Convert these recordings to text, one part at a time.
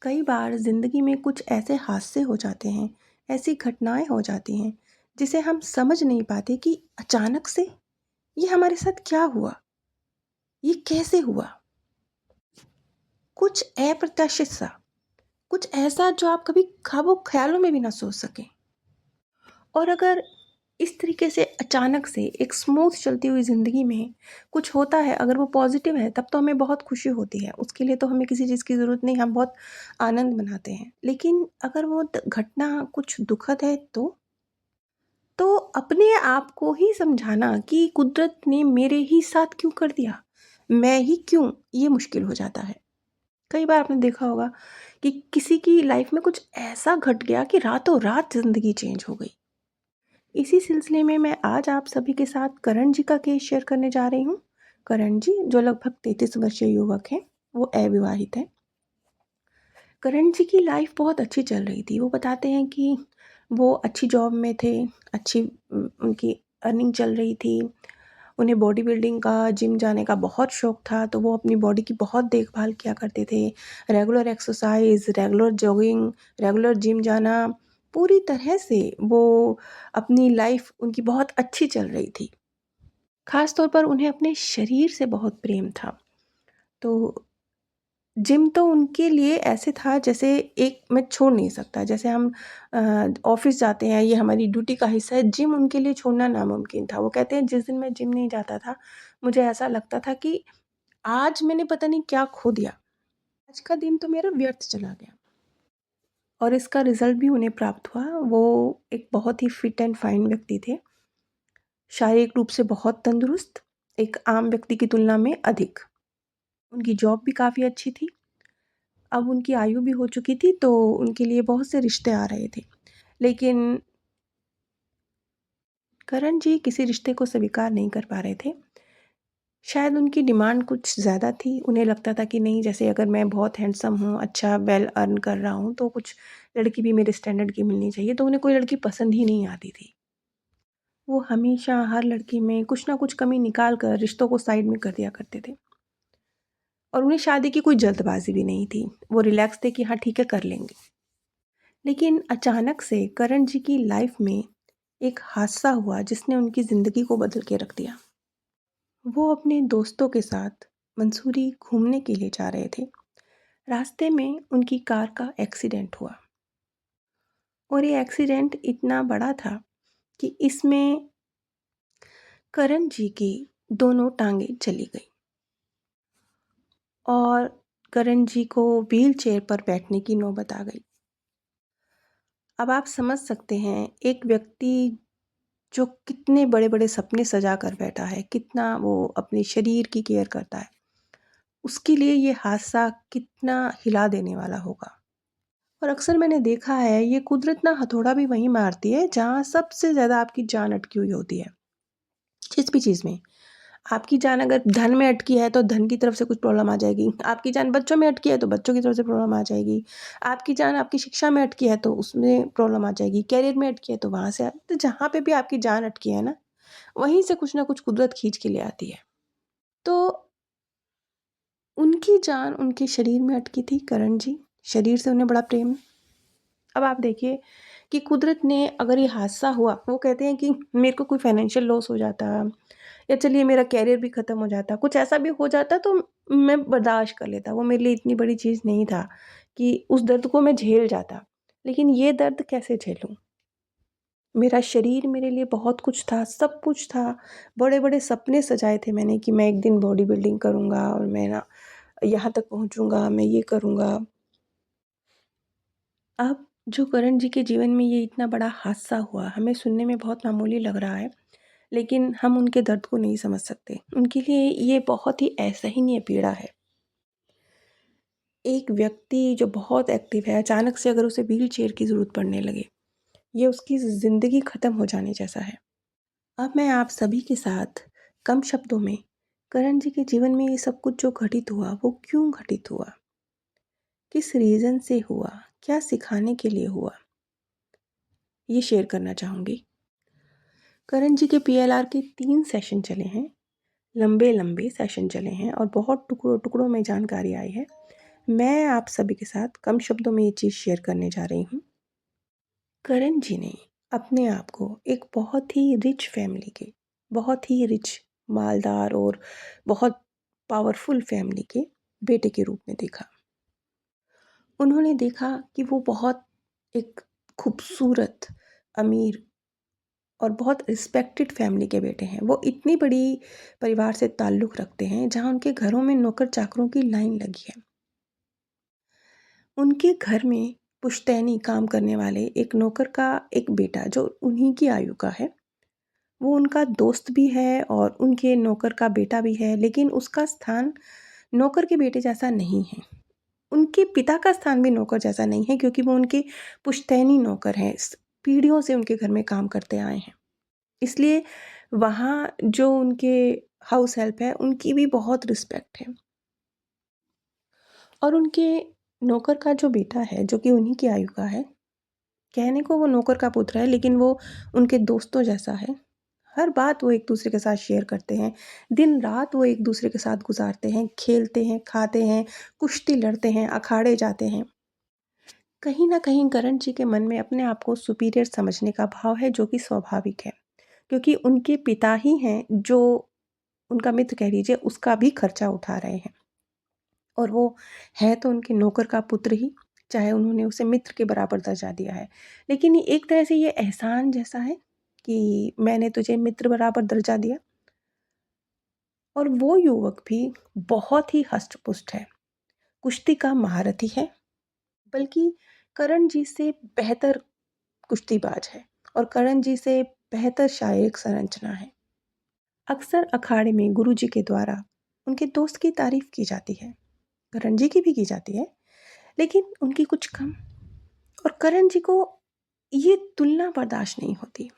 कई बार ज़िंदगी में कुछ ऐसे हादसे हो जाते हैं, ऐसी घटनाएँ हो जाती हैं, जिसे हम समझ नहीं पाते कि अचानक से ये हमारे साथ क्या हुआ? ये कैसे हुआ? कुछ अप्रत्याशित सा, कुछ ऐसा जो आप कभी ख्वाबों ख़्यालों में भी ना सोच सकें। और अगर इस तरीके से अचानक से एक स्मूथ चलती हुई ज़िंदगी में कुछ होता है, अगर वो पॉज़िटिव है, तब तो हमें बहुत खुशी होती है। उसके लिए तो हमें किसी चीज़ की ज़रूरत नहीं, हम बहुत आनंद मनाते हैं। लेकिन अगर वो घटना कुछ दुखद है तो अपने आप को ही समझाना कि कुदरत ने मेरे ही साथ क्यों कर दिया? मैं ही क्यों? ये मुश्किल हो जाता है। कई बार आपने देखा होगा कि किसी की लाइफ़ में कुछ ऐसा घट गया कि रातों-रात ज़िंदगी चेंज हो गई। इसी सिलसिले में मैं आज आप सभी के साथ करण जी का केस शेयर करने जा रही हूँ। करण जी जो लगभग 33 वर्षीय युवक हैं, वो अविवाहित हैं। करण जी की लाइफ़ बहुत अच्छी चल रही थी। वो बताते हैं कि वो अच्छी जॉब में थे, अच्छी उनकी अर्निंग चल रही थी। उन्हें बॉडी बिल्डिंग का, जिम जाने का बहुत शौक था, तो वो अपनी बॉडी की बहुत देखभाल किया करते थे। Regular exercise, regular jogging, regular gym जाना, पूरी तरह से वो अपनी लाइफ़ उनकी बहुत अच्छी चल रही थी। ख़ास तौर पर उन्हें अपने शरीर से बहुत प्रेम था। तो जिम तो उनके लिए ऐसे था जैसे एक मैं छोड़ नहीं सकता। जैसे हम ऑफ़िस जाते हैं, ये हमारी ड्यूटी का हिस्सा है, जिम उनके लिए छोड़ना नामुमकिन था। वो कहते हैं जिस दिन मैं जिम नहीं जाता था, मुझे ऐसा लगता था कि आज मैंने पता नहीं क्या खो दिया। आज का दिन तो मेरा व्यर्थ चला गया। और इसका रिज़ल्ट भी उन्हें प्राप्त हुआ। वो एक बहुत ही फ़िट एंड फ़ाइन व्यक्ति थे। शारीरिक रूप से बहुत तंदुरुस्त, एक आम व्यक्ति की तुलना में अधिक। उनकी जॉब भी काफ़ी अच्छी थी। अब उनकी आयु भी हो चुकी थी, तो उनके लिए बहुत से रिश्ते आ रहे थे। लेकिन करण जी किसी रिश्ते को स्वीकार नहीं कर पा रहे थे। शायद उनकी डिमांड कुछ ज़्यादा थी। उन्हें लगता था कि नहीं, जैसे अगर मैं बहुत हैंडसम हूँ, अच्छा वेल अर्न कर रहा हूँ, तो कुछ लड़की भी मेरे स्टैंडर्ड की मिलनी चाहिए। तो उन्हें कोई लड़की पसंद ही नहीं आती थी। वो हमेशा हर लड़की में कुछ ना कुछ कमी निकाल कर रिश्तों को साइड में कर दिया करते थे। और उन्हें शादी की कोई जल्दबाज़ी भी नहीं थी। वो रिलैक्स थे कि हाँ ठीक है, कर लेंगे। लेकिन अचानक से करण जी की लाइफ में एक हादसा हुआ जिसने उनकी ज़िंदगी को बदल के रख दिया। वो अपने दोस्तों के साथ मंसूरी घूमने के लिए जा रहे थे। रास्ते में उनकी कार का एक्सीडेंट हुआ और ये एक्सीडेंट इतना बड़ा था कि इसमें करण जी की दोनों टांगें चली गई और करण जी को व्हील चेयर पर बैठने की नौबत आ गई। अब आप समझ सकते हैं, एक व्यक्ति जो कितने बड़े-बड़े सपने सजा कर बैठा है, कितना वो अपने शरीर की केयर करता है, उसके लिए ये हादसा कितना हिला देने वाला होगा। और अक्सर मैंने देखा है, ये कुदरत ना हथौड़ा भी वहीं मारती है जहाँ सबसे ज़्यादा आपकी जान अटकी हुई होती है, जिस भी चीज़ में। आपकी जान अगर धन में अटकी है तो धन की तरफ से कुछ प्रॉब्लम आ जाएगी, आपकी जान बच्चों में अटकी है तो बच्चों की तरफ से प्रॉब्लम आ जाएगी, आपकी जान आपकी शिक्षा में अटकी है तो उसमें प्रॉब्लम आ जाएगी, करियर में अटकी है तो वहाँ से तो जहाँ पे भी आपकी जान अटकी है ना, वहीं से कुछ ना कुछ कुदरत खींच के ले आती है। तो उनकी जान उनके शरीर में अटकी थी, करण जी, शरीर से उन्हें बड़ा प्रेम। अब आप देखिए कि कुदरत ने अगर ये हादसा हुआ, वो कहते हैं कि मेरे को कोई फाइनेंशियल लॉस हो जाता या चलिए मेरा करियर भी ख़त्म हो जाता, कुछ ऐसा भी हो जाता तो मैं बर्दाश्त कर लेता। वो मेरे लिए इतनी बड़ी चीज़ नहीं था कि उस दर्द को मैं झेल जाता। लेकिन ये दर्द कैसे झेलूँ? मेरा शरीर मेरे लिए बहुत कुछ था, सब कुछ था। बड़े-बड़े सपने सजाए थे मैंने कि मैं एक दिन बॉडी बिल्डिंग करूँगा और मैं ना यहाँ तक पहुँचूँगा, मैं ये करूँगा। अब जो करण जी के जीवन में ये इतना बड़ा हादसा हुआ, हमें सुनने में बहुत मामूली लग रहा है, लेकिन हम उनके दर्द को नहीं समझ सकते। उनके लिए ये बहुत ही असहनीय पीड़ा है। एक व्यक्ति जो बहुत एक्टिव है, अचानक से अगर उसे व्हीलचेयर की ज़रूरत पड़ने लगे, ये उसकी ज़िंदगी ख़त्म हो जाने जैसा है। अब मैं आप सभी के साथ कम शब्दों में करण जी के जीवन में ये सब कुछ जो घटित हुआ, वो क्यों घटित हुआ? किस रीज़न से हुआ? क्या सिखाने के लिए हुआ? ये शेयर करना चाहूँगी। करण जी के पीएलआर के 3 सेशन चले हैं, लंबे-लंबे सेशन चले हैं और बहुत टुकड़ों-टुकड़ों में जानकारी आई है। मैं आप सभी के साथ कम शब्दों में ये चीज़ शेयर करने जा रही हूँ। करण जी ने अपने आप को एक बहुत ही रिच फैमिली के, बहुत ही रिच, मालदार और बहुत पावरफुल फैमिली के बेटे के रूप में देखा। उन्होंने देखा कि वो बहुत एक खूबसूरत, अमीर और बहुत रिस्पेक्टेड फैमिली के बेटे हैं। वो इतनी बड़ी परिवार से ताल्लुक़ रखते हैं जहाँ उनके घरों में नौकर-चाकरों की लाइन लगी है। उनके घर में पुश्तैनी काम करने वाले एक नौकर का एक बेटा जो उन्हीं की आयु का है, वो उनका दोस्त भी है और उनके नौकर का बेटा भी है, लेकिन उसका स्थान नौकर के बेटे जैसा नहीं है। उनके पिता का स्थान भी नौकर जैसा नहीं है क्योंकि वो उनके पुश्तैनी नौकर हैं, पीढ़ियों से उनके घर में काम करते आए हैं। इसलिए वहाँ जो उनके हाउस हेल्प है, उनकी भी बहुत रिस्पेक्ट है। और उनके नौकर का जो बेटा है, जो कि उन्हीं की आयु का है, कहने को वो नौकर का पुत्र है, लेकिन वो उनके दोस्तों जैसा है। हर बात वो एक-दूसरे के साथ शेयर करते हैं। दिन-रात वो एक-दूसरे के साथ गुज़ारते हैं, खेलते हैं, खाते हैं, कुश्ती लड़ते हैं, अखाड़े जाते हैं। कहीं न कहीं करण जी के मन में अपने आप को सुपीरियर समझने का भाव है, जो कि स्वाभाविक है, क्योंकि उनके पिता ही हैं जो उनका मित्र कह लीजिए, उसका भी खर्चा उठा रहे हैं। और वो है तो उनके नौकर का पुत्र ही, चाहे उन्होंने उसे मित्र के बराबर दर्जा दिया है। लेकिन ये एक तरह से ये एहसान जैसा है कि मैंने तुझे मित्र बराबर दर्जा दिया। और वो युवक भी बहुत ही हष्ट-पुष्ट है, कुश्ती का महारथी है, बल्कि करण जी से बेहतर कुश्तीबाज है और करण जी से बेहतर शारीरिक संरचना है। अक्सर अखाड़े में गुरुजी के द्वारा उनके दोस्त की तारीफ़ की जाती है, करण जी की भी की जाती है, लेकिन उनकी कुछ कम। और करण जी को ये तुलना बर्दाश्त नहीं होती।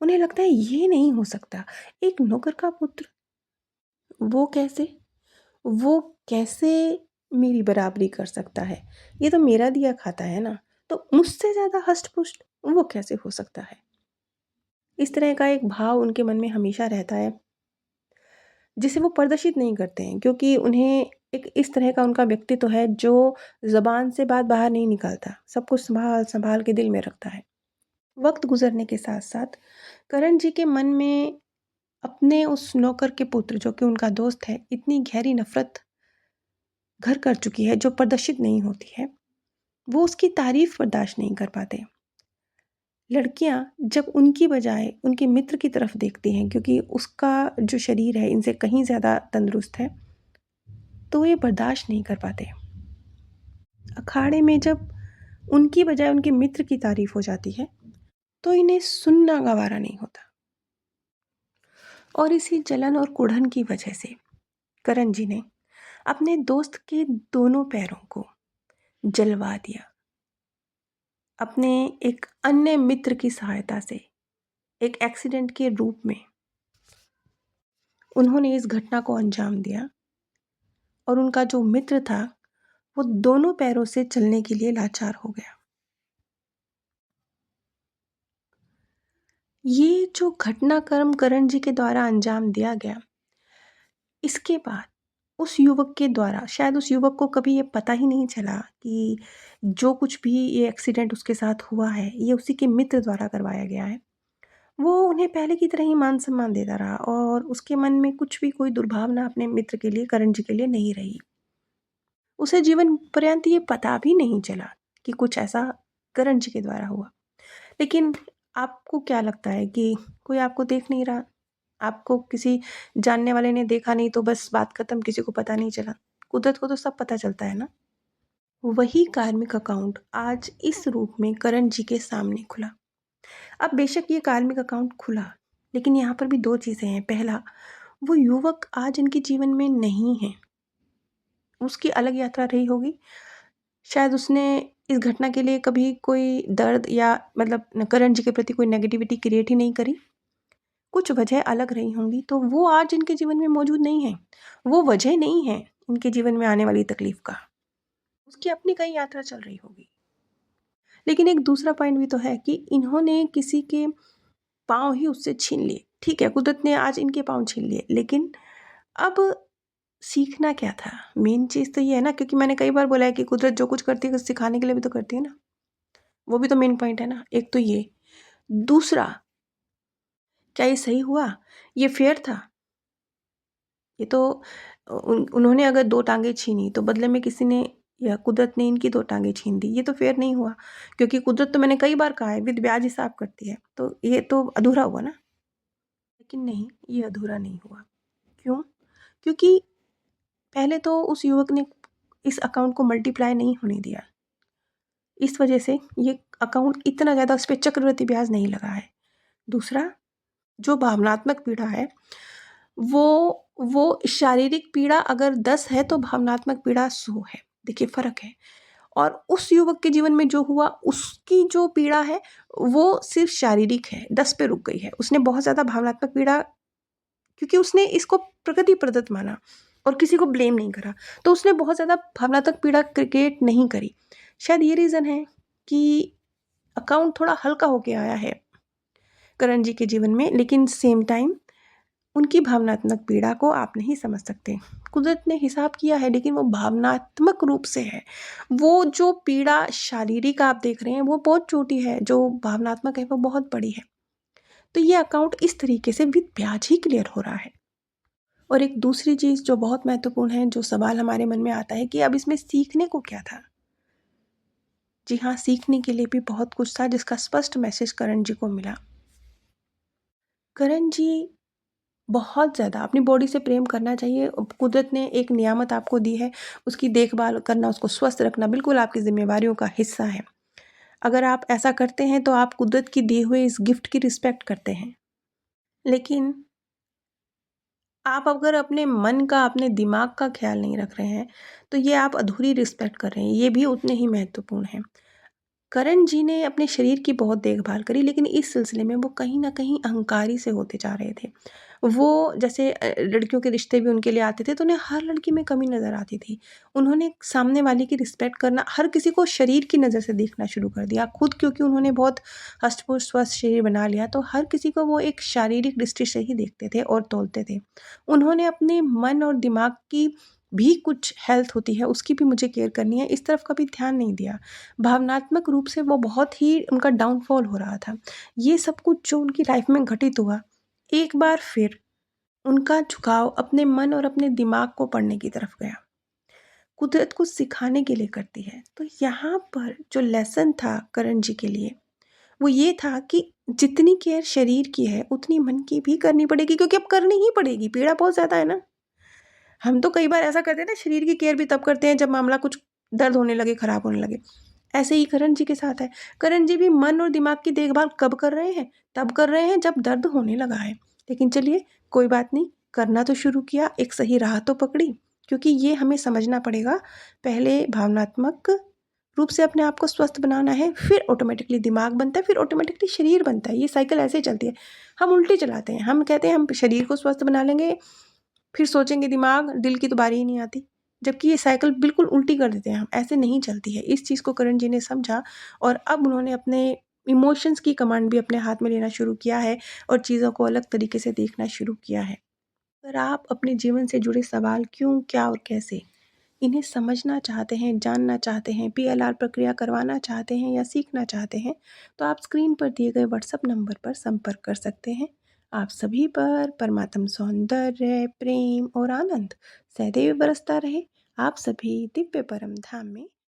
उन्हें लगता है ये नहीं हो सकता, एक नौकर का पुत्र, वो कैसे? वो कैसे मेरी बराबरी कर सकता है? ये तो मेरा दिया खाता है ना, तो मुझसे ज़्यादा हष्ट-पुष्ट वो कैसे हो सकता है? इस तरह का एक भाव उनके मन में हमेशा रहता है, जिसे वो प्रदर्शित नहीं करते हैं क्योंकि उन्हें एक इस तरह का उनका व्यक्तित्व है जो ज़बान से बात बाहर नहीं निकालता, सब कुछ सँभाल-सँभाल के दिल में रखता है। वक़्त गुज़रने के साथ-साथ करण जी के मन में अपने उस नौकर के पुत्र जो कि उनका दोस्त है, इतनी गहरी नफ़रत घर कर चुकी है जो प्रदर्शित नहीं होती है। वो उसकी तारीफ़ बर्दाश्त नहीं कर पाते। लड़कियाँ जब उनकी बजाय उनके मित्र की तरफ देखती हैं क्योंकि उसका जो शरीर है इनसे कहीं ज़्यादा तंदुरुस्त है, तो ये बर्दाश्त नहीं कर पाते। अखाड़े में जब उनकी बजाय उनके मित्र की तारीफ़ हो जाती है, तो इन्हें सुनना गवारा नहीं होता। और इसी जलन और कुढ़न की वजह से करण जी ने अपने दोस्त के दोनों पैरों को जलवा दिया। अपने एक अन्य मित्र की सहायता से, एक एक्सीडेंट के रूप में उन्होंने इस घटना को अंजाम दिया और उनका जो मित्र था, वो दोनों पैरों से चलने के लिए लाचार हो गया। ये जो घटनाक्रम करण जी के द्वारा अंजाम दिया गया, इसके बाद उस युवक के द्वारा शायद उस युवक को कभी ये पता ही नहीं चला कि जो कुछ भी ये एक्सीडेंट उसके साथ हुआ है, ये उसी के मित्र द्वारा करवाया गया है। वो उन्हें पहले की तरह ही मान-सम्मान देता रहा और उसके मन में कुछ भी कोई दुर्भावना अपने मित्र के लिए, करण जी के लिए नहीं रही। उसे जीवन पर्यंत ये पता भी नहीं चला कि कुछ ऐसा करण जी के द्वारा हुआ। लेकिन आपको क्या लगता है कि कोई आपको देख नहीं रहा? आपको किसी जानने वाले ने देखा नहीं तो बस बात खत्म, किसी को पता नहीं चला? कुदरत को तो सब पता चलता है ना? वही कार्मिक अकाउंट आज इस रूप में करण जी के सामने खुला। अब बेशक ये कार्मिक अकाउंट खुला, लेकिन यहाँ पर भी 2 चीज़ें हैं। पहला, वो युवक आज इनके जीवन में नहीं है। उसकी अलग यात्रा रही होगी। शायद उसने इस घटना के लिए कभी कोई दर्द या मतलब करण जी के प्रति कोई नेगेटिविटी क्रिएट ही नहीं करी। कुछ वजह अलग रही होंगी, तो वो आज इनके जीवन में मौजूद नहीं है। वो वजह नहीं है इनके जीवन में आने वाली तकलीफ़ का। उसकी अपनी कहीं यात्रा चल रही होगी। लेकिन एक दूसरा पॉइंट भी तो है कि इन्होंने किसी के पाँव ही उससे छीन लिए। ठीक है, कुदरत ने आज इनके पाँव छीन लिए, लेकिन अब सीखना क्या था? मेन चीज़ तो ये है ना, क्योंकि मैंने कई बार बोला है कि कुदरत जो कुछ करती है कुछ सिखाने के लिए भी तो करती है ना। वो भी तो मेन पॉइंट है ना। एक तो ये, दूसरा, क्या ये सही हुआ? ये फेयर था? ये तो उन्होंने अगर 2 टाँगें छीनी तो बदले में किसी ने या कुदरत ने इनकी 2 टाँगें छीन दी। ये तो फेयर नहीं हुआ, क्योंकि कुदरत तो मैंने कई बार कहा है विद ब्याज हिसाब करती है। तो ये तो अधूरा हुआ ना। लेकिन नहीं, ये अधूरा नहीं हुआ। क्यों? क्योंकि पहले तो उस युवक ने इस अकाउंट को मल्टीप्लाई नहीं होने दिया। इस वजह से ये अकाउंट इतना ज़्यादा, उस पे चक्रवृद्धि ब्याज नहीं लगा है। दूसरा, जो भावनात्मक पीड़ा है वो शारीरिक पीड़ा अगर 10 है तो भावनात्मक पीड़ा 100 है। देखिए फ़र्क है। और उस युवक के जीवन में जो हुआ, उसकी जो पीड़ा है वो सिर्फ़ शारीरिक है, 10 पे रुक गई है। उसने बहुत ज़्यादा भावनात्मक पीड़ा, क्योंकि उसने इसको प्रकृति प्रदत्त माना और किसी को ब्लेम नहीं करा, तो उसने बहुत ज़्यादा भावनात्मक पीड़ा क्रिएट नहीं करी। शायद ये रीज़न है कि अकाउंट थोड़ा हल्का होके आया है करण जी के जीवन में, लेकिन सेम टाइम उनकी भावनात्मक पीड़ा को आप नहीं समझ सकते। कुदरत ने हिसाब किया है, लेकिन वो भावनात्मक रूप से है। वो जो पीड़ा शारीरिक आप देख रहे हैं वो बहुत छोटी है, जो भावनात्मक है वो बहुत बड़ी है। तो ये अकाउंट इस तरीके से विद ब्याज ही क्लियर हो रहा है। और एक दूसरी चीज़ जो बहुत महत्वपूर्ण है, जो सवाल हमारे मन में आता है कि अब इसमें सीखने को क्या था? जी हाँ, सीखने के लिए भी बहुत कुछ था, जिसका स्पष्ट मैसेज करण जी को मिला। करण जी बहुत ज़्यादा अपनी बॉडी से प्रेम करना चाहिए। कुदरत ने एक नियामत आपको दी है, उसकी देखभाल करना, उसको स्वस्थ रखना बिल्कुल आपकी ज़िम्मेवारियों का हिस्सा है। अगर आप ऐसा करते हैं तो आप कुदरत की दिए हुए इस गिफ्ट की रिस्पेक्ट करते हैं। लेकिन आप अगर अपने मन का, अपने दिमाग का ख़्याल नहीं रख रहे हैं, तो ये आप अधूरी रिस्पेक्ट कर रहे हैं। ये भी उतने ही महत्वपूर्ण है। करण जी ने अपने शरीर की बहुत देखभाल करी, लेकिन इस सिलसिले में वो कहीं न कहीं अहंकारी से होते जा रहे थे। वो जैसे लड़कियों के रिश्ते भी उनके लिए आते थे, तो उन्हें हर लड़की में कमी नज़र आती थी। उन्होंने सामने वाले की रिस्पेक्ट करना, हर किसी को शरीर की नज़र से देखना शुरू कर दिया। खुद क्योंकि उन्होंने बहुत हष्ट-पुष्ट स्वस्थ शरीर बना लिया, तो हर किसी को वो एक शारीरिक दृष्टि से ही देखते थे और तौलते थे। उन्होंने अपने मन और दिमाग की भी कुछ हेल्थ होती है, उसकी भी मुझे केयर करनी है, इस तरफ कभी ध्यान नहीं दिया। भावनात्मक रूप से वो बहुत ही उनका डाउनफॉल हो रहा था। ये सब कुछ जो उनकी लाइफ में घटित हुआ, एक बार फिर उनका झुकाव अपने मन और अपने दिमाग को पढ़ने की तरफ गया। कुदरत कुछ सिखाने के लिए करती है। तो यहाँ पर जो लेसन था करण जी के लिए, वो ये था कि जितनी केयर शरीर की है, उतनी मन की भी करनी पड़ेगी, क्योंकि अब करनी ही पड़ेगी, पीड़ा बहुत ज़्यादा है ना। हम तो कई बार ऐसा करते हैं ना, शरीर की केयर भी तब करते हैं जब मामला कुछ दर्द होने लगे, खराब होने लगे। ऐसे ही करण जी के साथ है। करण जी भी मन और दिमाग की देखभाल कब कर रहे हैं? तब कर रहे हैं जब दर्द होने लगा है। लेकिन चलिए कोई बात नहीं, करना तो शुरू किया, एक सही राह तो पकड़ी। क्योंकि ये हमें समझना पड़ेगा, पहले भावनात्मक रूप से अपने आप को स्वस्थ बनाना है, फिर ऑटोमेटिकली दिमाग बनता है, फिर ऑटोमेटिकली शरीर बनता है। ये साइकिल ऐसे ही चलती है। हम उल्टे चलाते हैं। हम कहते हैं हम शरीर को स्वस्थ बना लेंगे, फिर सोचेंगे दिमाग, दिल की तो बारी ही नहीं आती। जबकि ये साइकिल बिल्कुल उल्टी कर देते हैं हम, ऐसे नहीं चलती है। इस चीज़ को करण जी ने समझा और अब उन्होंने अपने इमोशंस की कमांड भी अपने हाथ में लेना शुरू किया है और चीज़ों को अलग तरीके से देखना शुरू किया है। अगर आप अपने जीवन से जुड़े सवाल क्यों, क्या और कैसे, इन्हें समझना चाहते हैं, जानना चाहते हैं, पीएलआर प्रक्रिया करवाना चाहते हैं या सीखना चाहते हैं, तो आप स्क्रीन पर दिए गए व्हाट्सएप नंबर पर संपर्क कर सकते हैं। आप सभी पर परमात्म सौंदर्य, प्रेम और आनंद सदैव बरसता रहे। आप सभी दिव्य परम धाम में